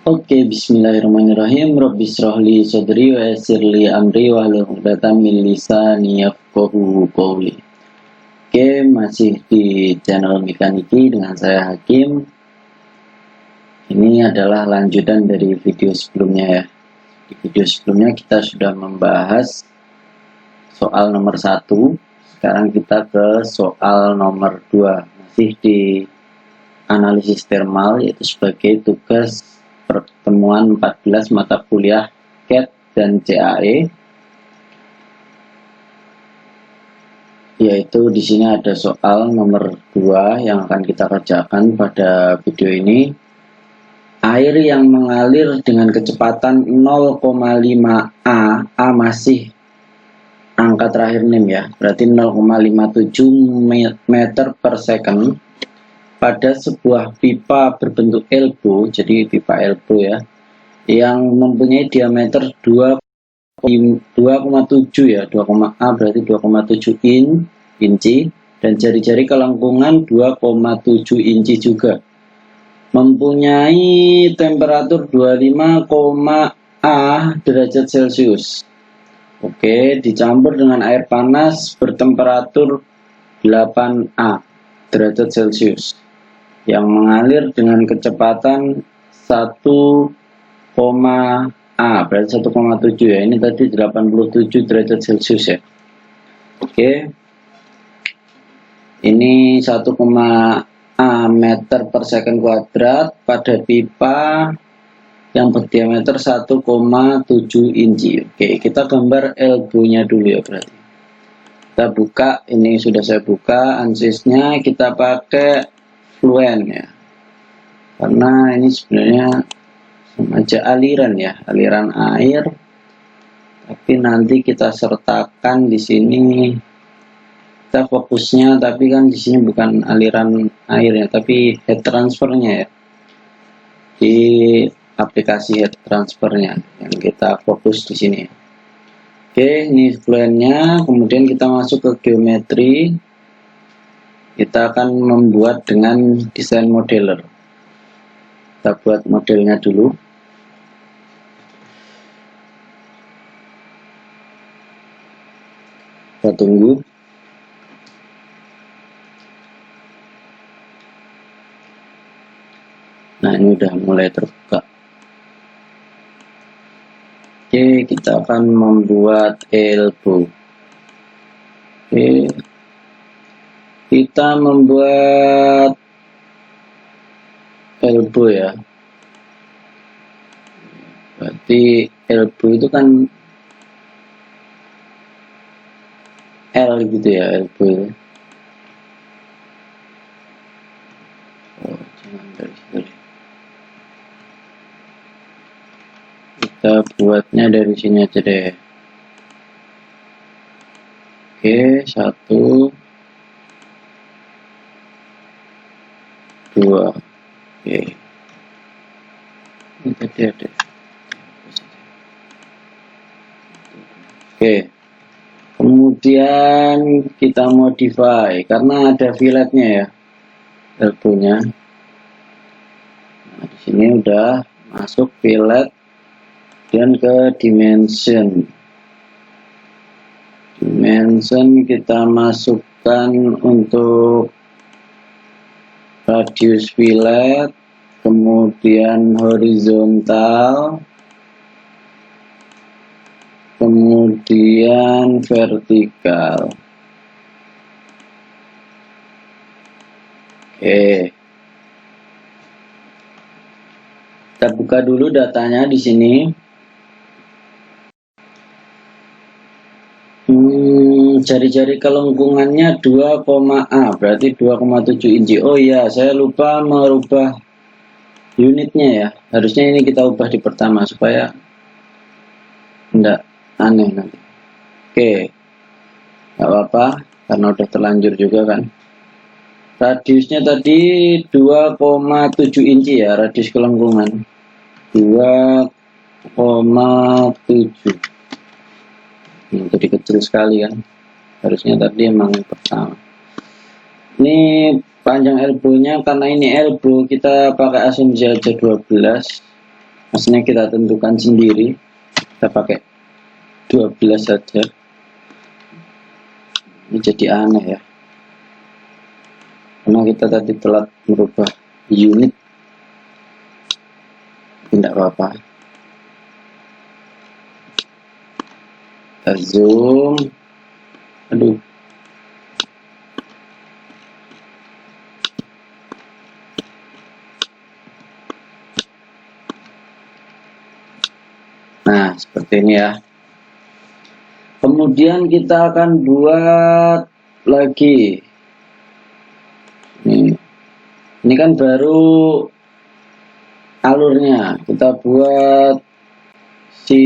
Oke, bismillahirrahmanirrahim. Rabbi shrahli sadri wa yassirli amri wahlul 'uqdatam min lisani yafqahu qawli. Oke, masih di channel Mekaniki dengan saya Hakim. Ini adalah lanjutan dari video sebelumnya ya. Di video sebelumnya kita sudah membahas soal nomor 1. Sekarang kita ke soal nomor 2. Masih di analisis thermal, yaitu sebagai tugas pertemuan 14 mata kuliah CAT dan CAE, yaitu di sini ada soal nomor 2 yang akan kita kerjakan pada video ini. Air yang mengalir dengan kecepatan 0,5 A masih angka terakhir NIM ya, berarti 0,57 meter per second pada sebuah pipa berbentuk elbow, jadi pipa elbow ya, yang mempunyai diameter 2,7 ya, 2, A berarti 2,7 inci, dan jari-jari kelengkungan 2,7 inci juga, mempunyai temperatur 25, derajat Celcius. Oke, dicampur dengan air panas bertemperatur 8 derajat Celcius yang mengalir dengan kecepatan 1, berarti 1,7 ya, ini tadi 87 derajat Celcius ya. Oke, ini 1, meter per second kuadrat pada pipa yang berdiameter 1,7 inci. Oke, kita gambar elbow-nya dulu ya, berarti kita buka, ini sudah saya buka ansisnya, kita pakai fluent ya, karena ini sebenarnya semacam aliran ya, aliran air, tapi nanti kita sertakan di sini. Kita fokusnya tapi kan di sini bukan aliran airnya, tapi head transfernya ya, di aplikasi head transfernya yang kita fokus di sini. Oke, ini fluentnya. Kemudian kita masuk ke geometri. Kita akan membuat dengan desain modeler. Kita buat modelnya dulu. Kita tunggu. Nah, ini udah mulai terbuka. Oke, kita akan membuat elbow. Oke, kita membuat elbow ya, berarti elbow itu kan L gitu ya, elbow. Oh, jangan dari situ. Kita buatnya dari sini aja deh. Oke, 1, 2. Oke, ini tadi ada. Oke, kemudian kita modify karena ada filletnya ya, elbow-nya. Nah, di sini udah masuk fillet dan ke dimension. Kita masukkan untuk radius fillet, kemudian horizontal, kemudian vertikal. Oke, kita buka dulu datanya di sini. Jari-jari kelengkungannya 2, berarti 2,7 inci. Oh iya, saya lupa merubah unitnya ya. Harusnya ini kita ubah di pertama supaya enggak aneh nanti. Oke, nggak apa-apa karena udah terlanjur juga kan. Radiusnya tadi 2,7 inci ya, radius kelengkungan 2,7. Jadi kecil sekali kan, harusnya tadi emang pertama. Ini panjang elbow-nya, karena ini elbow kita pakai asumsi aja 12. maksudnya kita tentukan sendiri, kita pakai 12 saja. Ini jadi aneh ya, karena kita tadi telat merubah unit. Tidak apa-apa, kita zoom. Aduh, nah seperti ini ya. Kemudian kita akan buat lagi ini kan baru alurnya, kita buat si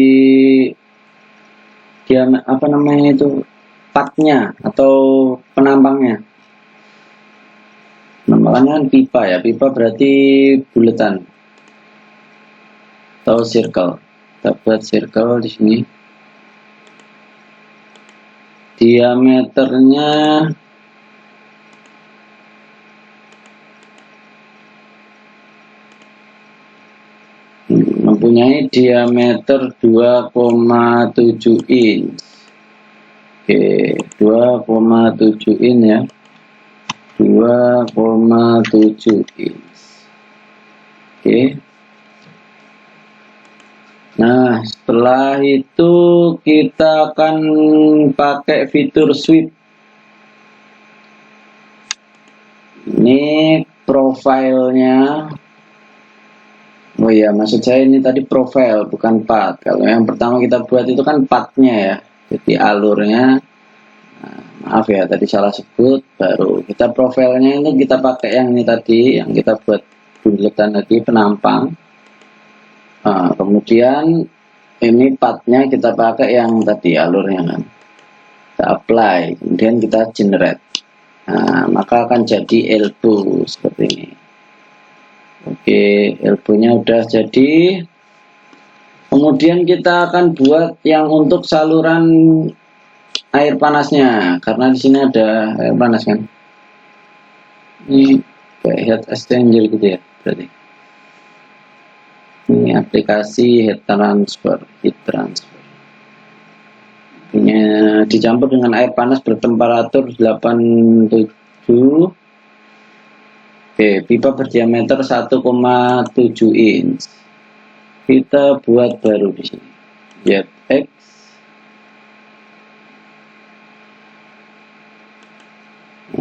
apa namanya itu, patnya atau penampangnya. Namanya kan pipa ya, pipa berarti buletan atau circle. Kita buat circle di sini. Diameternya mempunyai diameter 2,7 inch. Oke, 2,7 inch ya. 2,7 inch. Oke. Nah, setelah itu kita akan pakai fitur sweep. Ini profilnya. Oh iya, maksud saya ini tadi profile bukan path. Kalau yang pertama kita buat itu kan pathnya ya, jadi alurnya. Nah, maaf ya, tadi salah sebut. Baru kita profilnya ini kita pakai yang ini tadi, yang kita buat buletan tadi, penampang. Nah, kemudian ini pathnya kita pakai yang tadi alurnya kan. Kita apply, kemudian kita generate. Nah, maka akan jadi elbow seperti ini. Oke, elbow-nya udah jadi. Kemudian kita akan buat yang untuk saluran air panasnya, karena di sini ada air panas kan. Ini kayak heat exchanger gitu ya, berarti. Ini aplikasi heat transfer. Punya dicampur dengan air panas bertemperatur 87. Oke, pipa berdiameter 1,7 inch. Kita buat baru di sini. ZX.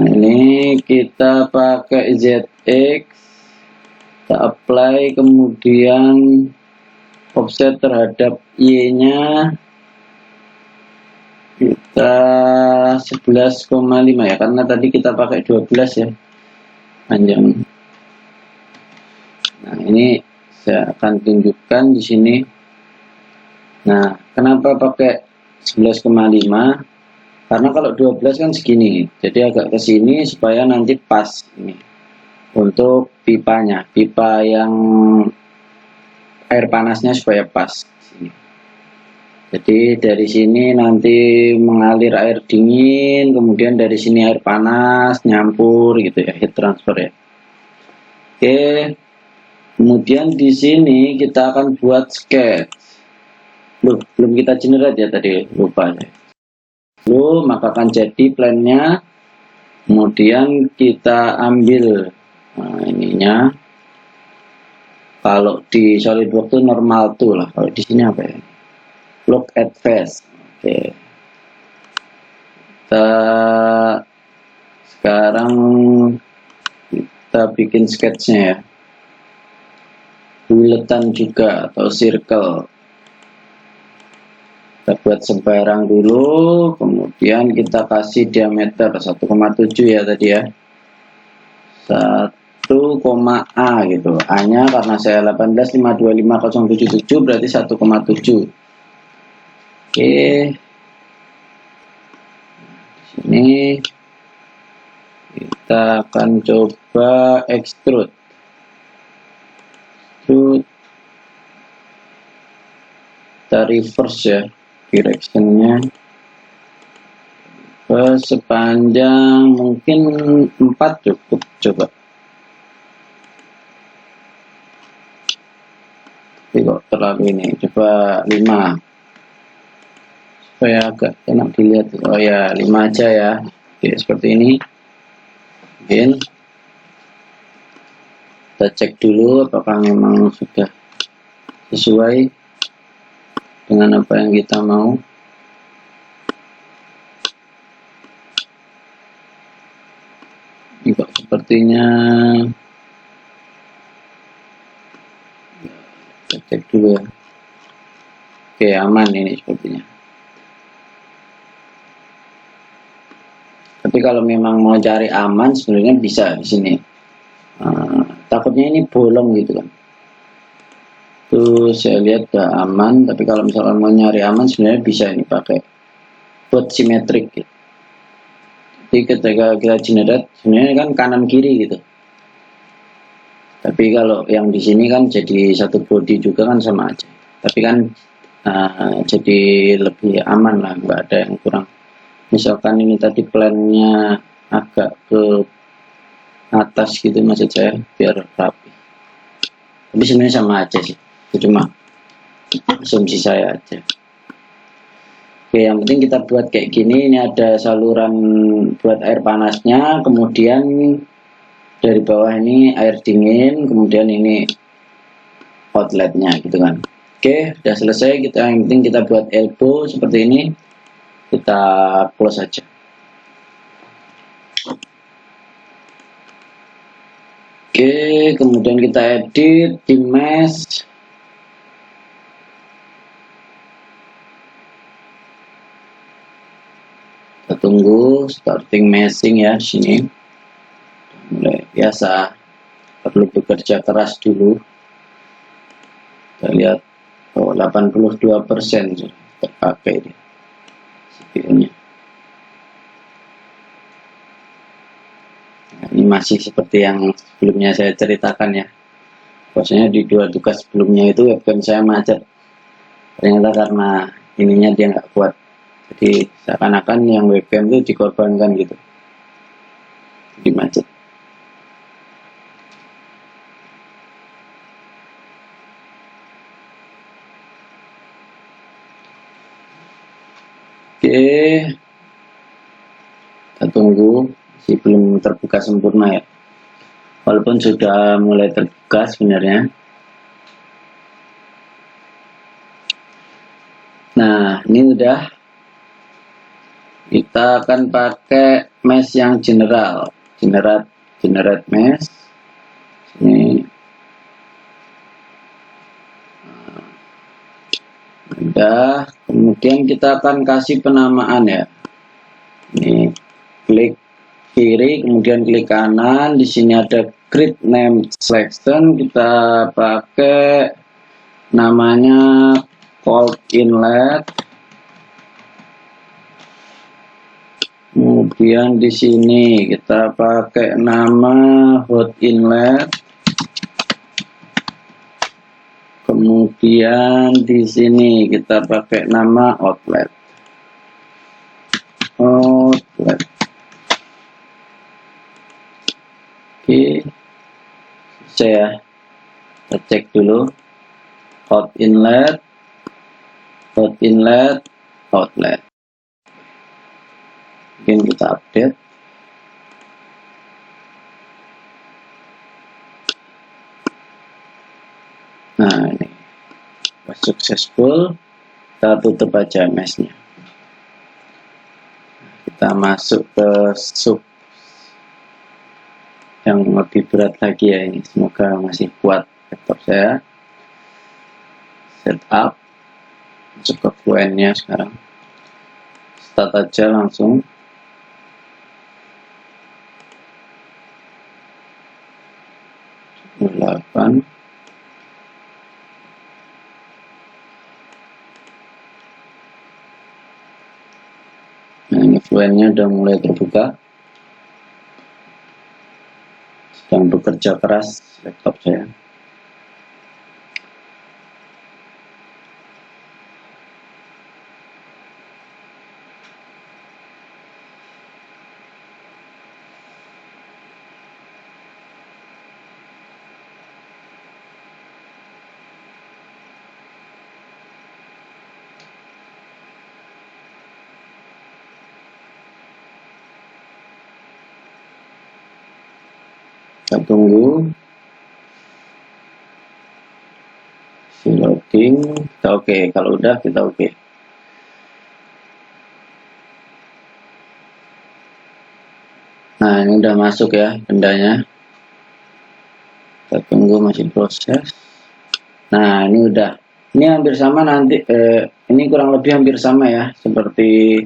Nah, ini kita pakai ZX. Kita apply, kemudian offset terhadap Y-nya kita 11,5 ya, karena tadi kita pakai 12 ya panjang. Nah, ini saya akan tunjukkan di sini. Nah, kenapa pakai 11,5? Karena kalau 12 kan segini, jadi agak ke sini supaya nanti pas ini. Untuk pipanya, pipa yang air panasnya supaya pas sini. Jadi dari sini nanti mengalir air dingin, kemudian dari sini air panas nyampur gitu ya, heat transfer ya. Oke. Kemudian di sini kita akan buat sketch. Loh, belum kita generate ya tadi, lupa ya. Lalu maka akan jadi plan-nya. Kemudian kita ambil ininya. Kalau di SolidWorks itu normal tuh lah. Kalau di sini apa ya? Look at face. Oke. Kita sekarang kita bikin sketchnya ya. Buletan juga atau circle. Kita buat sembarang dulu, kemudian kita kasih diameter 1,7 ya tadi ya. 1,A gitu. A-nya karena saya 18525.077 berarti 1,7. Oke. Ini kita akan coba extrude. Kita reverse ya directionnya ke sepanjang mungkin 4 cukup. Coba Tapi kok terlalu ini, coba 5 supaya agak enak dilihat. Oh ya, 5 aja ya. Oke, seperti ini. Mungkin kita cek dulu apakah memang sudah sesuai dengan apa yang kita mau. Ini kok sepertinya, kita cek dulu ya. Oke, aman ini sepertinya. Tapi kalau memang mau cari aman sebenarnya bisa di sini. Takutnya ini bolong gitu kan. Tuh saya lihat udah aman, tapi kalau misalkan mau nyari aman sebenarnya bisa ini pakai buat simetrik gitu. Jadi ketika kita generate sebenarnya kan kanan kiri gitu. Tapi kalau yang di sini kan jadi satu body juga kan sama aja. Tapi kan jadi lebih aman lah, nggak ada yang kurang. Misalkan ini tadi plannya agak ke atas gitu maksud saya biar rapi. Tapi sebenarnya sama aja sih. Itu cuma asumsi saya aja. Oke, yang penting kita buat kayak gini. Ini ada saluran buat air panasnya, kemudian dari bawah ini air dingin, kemudian ini outletnya gitu kan. Oke, udah selesai. Yang penting kita buat elbow seperti ini. Kita close aja. Oke, kemudian kita edit di mesh. Kita tunggu starting meshing ya di sini. Mulai biasa, perlu bekerja keras dulu. Kita lihat, oh 82% sudah terpakai dia CPU-nya. Nah, ini masih seperti yang sebelumnya saya ceritakan ya. Biasanya di 2 tugas sebelumnya itu webcam saya macet. Ternyata karena ininya dia nggak kuat. Jadi seakan-akan yang webcam itu dikorbankan gitu. Jadi macet. Oke, kita tunggu, masih belum terbuka sempurna ya. Walaupun sudah mulai terbuka sebenarnya. Nah, ini udah. Kita akan pakai mesh yang general, generate mesh. Ini udah. Kemudian kita akan kasih penamaan ya. Ini klik kiri, kemudian klik kanan. Di sini ada grid name selection. Kita pakai namanya cold inlet. Kemudian di sini kita pakai nama hot inlet. Kemudian di sini kita pakai nama outlet. Outlet. Oke. Saya cek dulu. Hot inlet, outlet. Mungkin kita update. Nah, ini successful. Kita tutup aja meshnya. Kita masuk ke sub yang lebih berat lagi ya ini. Semoga masih kuat laptop saya. Setup. Masuk ke Fluentnya sekarang. Start aja langsung. Delapan. Nah, ini Fluentnya udah mulai terbuka. Sedang bekerja keras laptop saya. Kita tunggu loading. Kita oke. Kalau udah kita oke. Nah, ini udah masuk ya bendanya. Kita tunggu, masih proses. Nah, ini udah. Ini hampir sama nanti. Ini kurang lebih hampir sama ya, seperti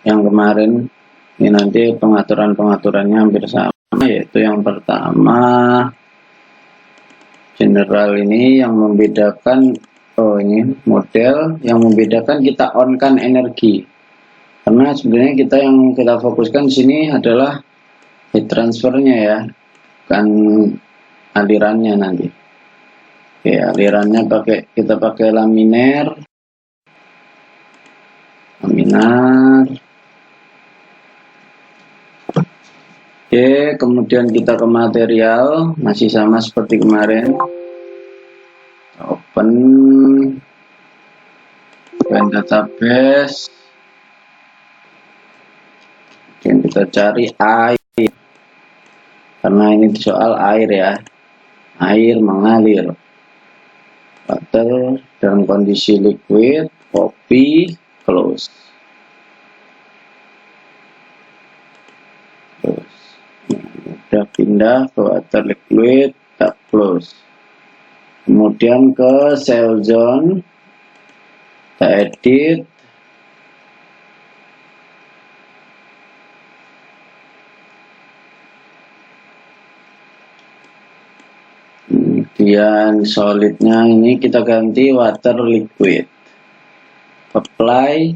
yang kemarin. Ini nanti pengaturannya hampir sama, yaitu yang pertama general ini yang membedakan. Oh, ini model yang membedakan kita on kan energi. Karena sebenarnya yang kita fokuskan di sini adalah heat transfernya ya, bukan alirannya nanti. Oke, alirannya kita pakai laminar. Oke, kemudian kita ke material, masih sama seperti kemarin. Open database. Dan kita cari air, karena ini soal air ya, air mengalir, water dalam kondisi liquid, copy, close. Udah pindah ke water liquid, tak close. Kemudian ke cell zone, kita edit. Kemudian solidnya ini kita ganti water liquid, apply,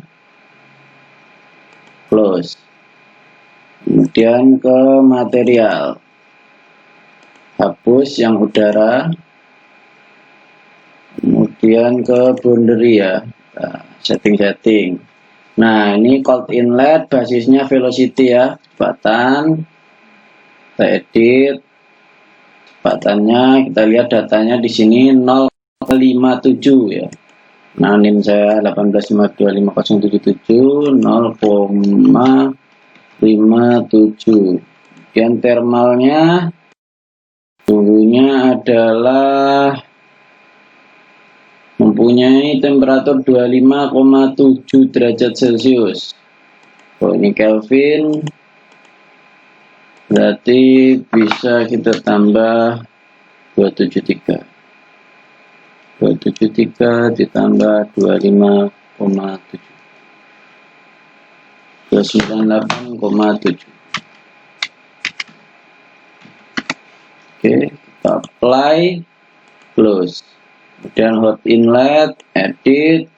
close. Kemudian ke material, hapus yang udara. Kemudian ke boundary ya, setting. Nah, ini cold inlet, basisnya velocity ya, kecepatan. Kita edit kecepatannya, kita lihat datanya di sini 0,57 ya. Nah, NIM saya 18525077 0,57. Kemudian thermalnya suhunya adalah mempunyai temperatur 25,7 derajat Celcius. Oh, ini Kelvin, berarti bisa kita tambah 273 ditambah 25,7, 298,7. Oke, kita apply, close. Kemudian hot inlet, edit.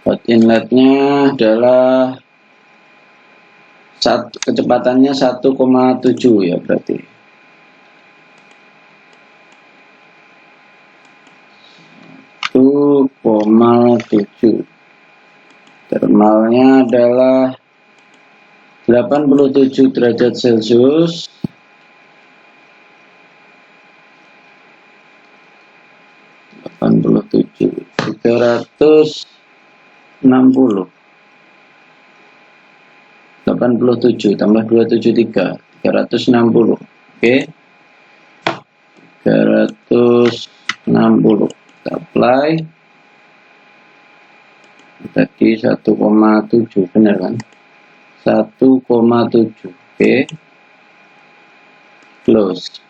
Hot inletnya adalah kecepatannya 1,7 ya, berarti 1,7. Thermalnya adalah 87 derajat Celcius. (87) 360. 87 tambah 273, 360. Oke. 360. Kita apply. Tadi 1,7 benar kan? 1,7. Oke. Close.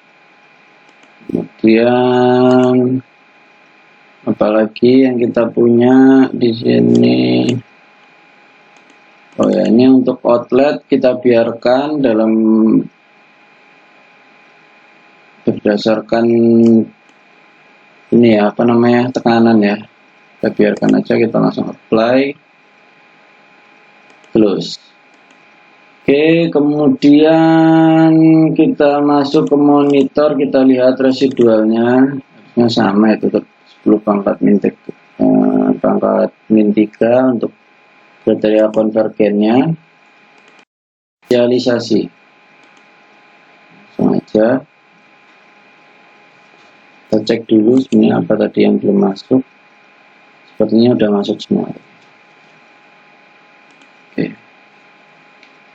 Kemudian apalagi yang kita punya di sini? Oh ya, ini untuk outlet kita biarkan dalam berdasarkan ini ya, apa namanya, tekanan ya. Kita biarkan aja, kita langsung apply, close. Oke, kemudian kita masuk ke monitor, kita lihat residualnya harusnya sama itu, 10 pangkat min 3 untuk kriteria konvergennya. Realisasi langsung aja kita cek dulu sebenarnya apa tadi yang belum masuk. Sepertinya udah masuk semua. Oke.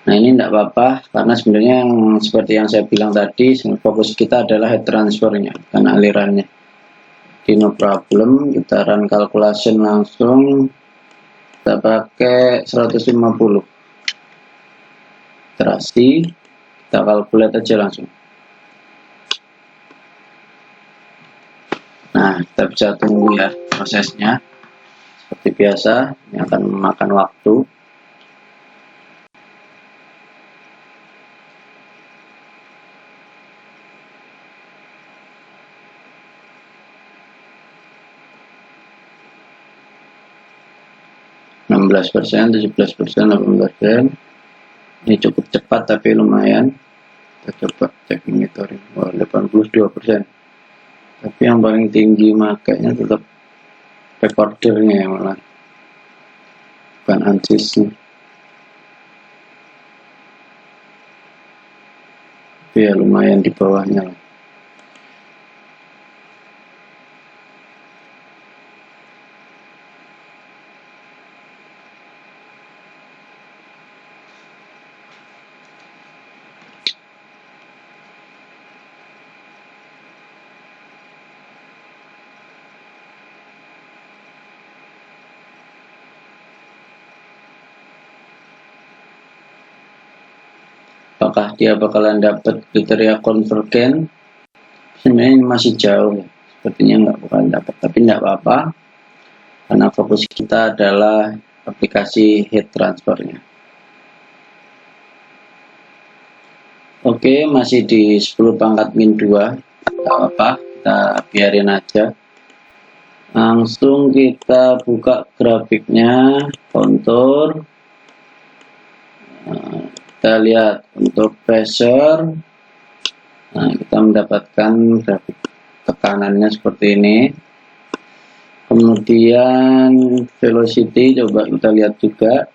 Nah ini tidak apa-apa, karena sebenarnya yang seperti yang saya bilang tadi, fokus kita adalah head transfernya, bukan alirannya. Jadi no problem, kita run calculation langsung, kita pakai 150 iterasi, kita calculate aja langsung. Nah kita bisa tunggu ya prosesnya, seperti biasa, ini akan memakan waktu. %, 17%, 18%. Ini cukup cepat tapi lumayan. Kita coba cek monitoring. Wah, 82%. Tapi yang paling tinggi makanya tetap recordernya ya, malah bukan ansisnya. Tapi ya lumayan di bawahnya lah. Apakah dia bakalan dapat kriteria konvergen? Sebenarnya ini masih jauh ya. Sepertinya nggak bakalan dapat, tapi nggak apa-apa karena fokus kita adalah aplikasi head transfernya. Oke, masih di 10 pangkat min 2, nggak apa-apa, kita biarin aja. Langsung kita buka grafiknya, kontur. Nah, kita lihat untuk pressure, nah kita mendapatkan grafik tekanannya seperti ini. Kemudian velocity coba kita lihat juga.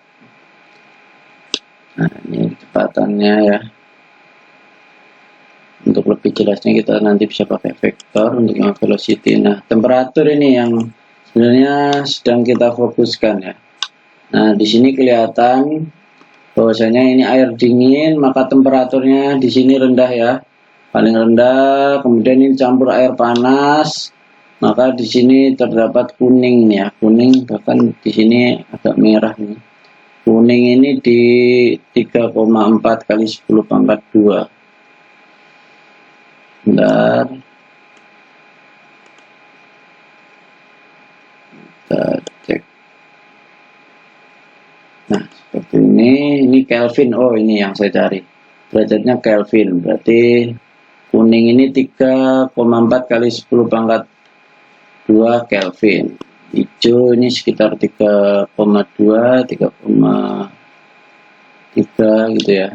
Nah ini kecepatannya ya. Untuk lebih jelasnya kita nanti bisa pakai vektor untuk yang velocity. Nah temperatur ini yang sebenarnya sedang kita fokuskan ya. Nah di sini kelihatan bahwasanya ini air dingin, maka temperaturnya di sini rendah ya, paling rendah. Kemudian ini campur air panas, maka di sini terdapat kuning ya, kuning, bahkan di sini agak merah nih. Kuning ini di 3,4 kali 10 pangkat 2. Bentar. Kita cek. Nah, seperti ini Kelvin. Oh, ini yang saya cari. Derajatnya Kelvin. Berarti kuning ini 3,4 kali 10 pangkat 2 Kelvin. Hijau ini sekitar 3,2, 3,3 gitu ya.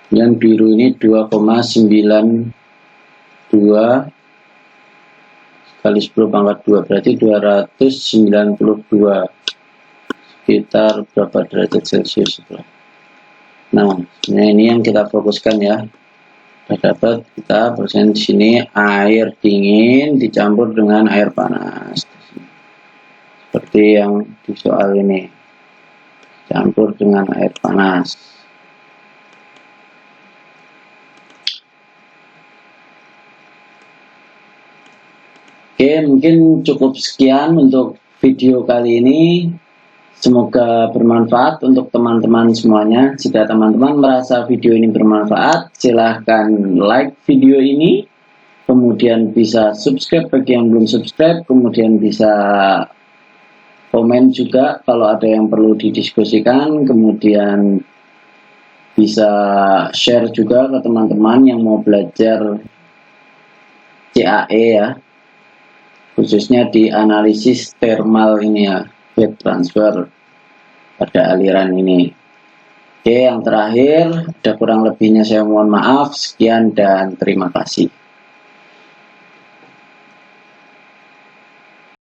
Dan biru ini 2,92 kali 10 pangkat 2. Berarti 292. Sekitar berapa derajat Celcius setelah. Nah, ini yang kita fokuskan ya. Sudah dapat kita persen di sini air dingin dicampur dengan air panas. Seperti yang di soal ini. Campur dengan air panas. Oke, mungkin cukup sekian untuk video kali ini. Semoga bermanfaat untuk teman-teman semuanya. Jika teman-teman merasa video ini bermanfaat, silahkan like video ini, kemudian bisa subscribe bagi yang belum subscribe, kemudian bisa komen juga kalau ada yang perlu didiskusikan, kemudian bisa share juga ke teman-teman yang mau belajar CAE ya, khususnya di analisis thermal ini ya, heat transfer pada aliran ini. Oke, yang terakhir, ada kurang lebihnya saya mohon maaf. Sekian dan terima kasih.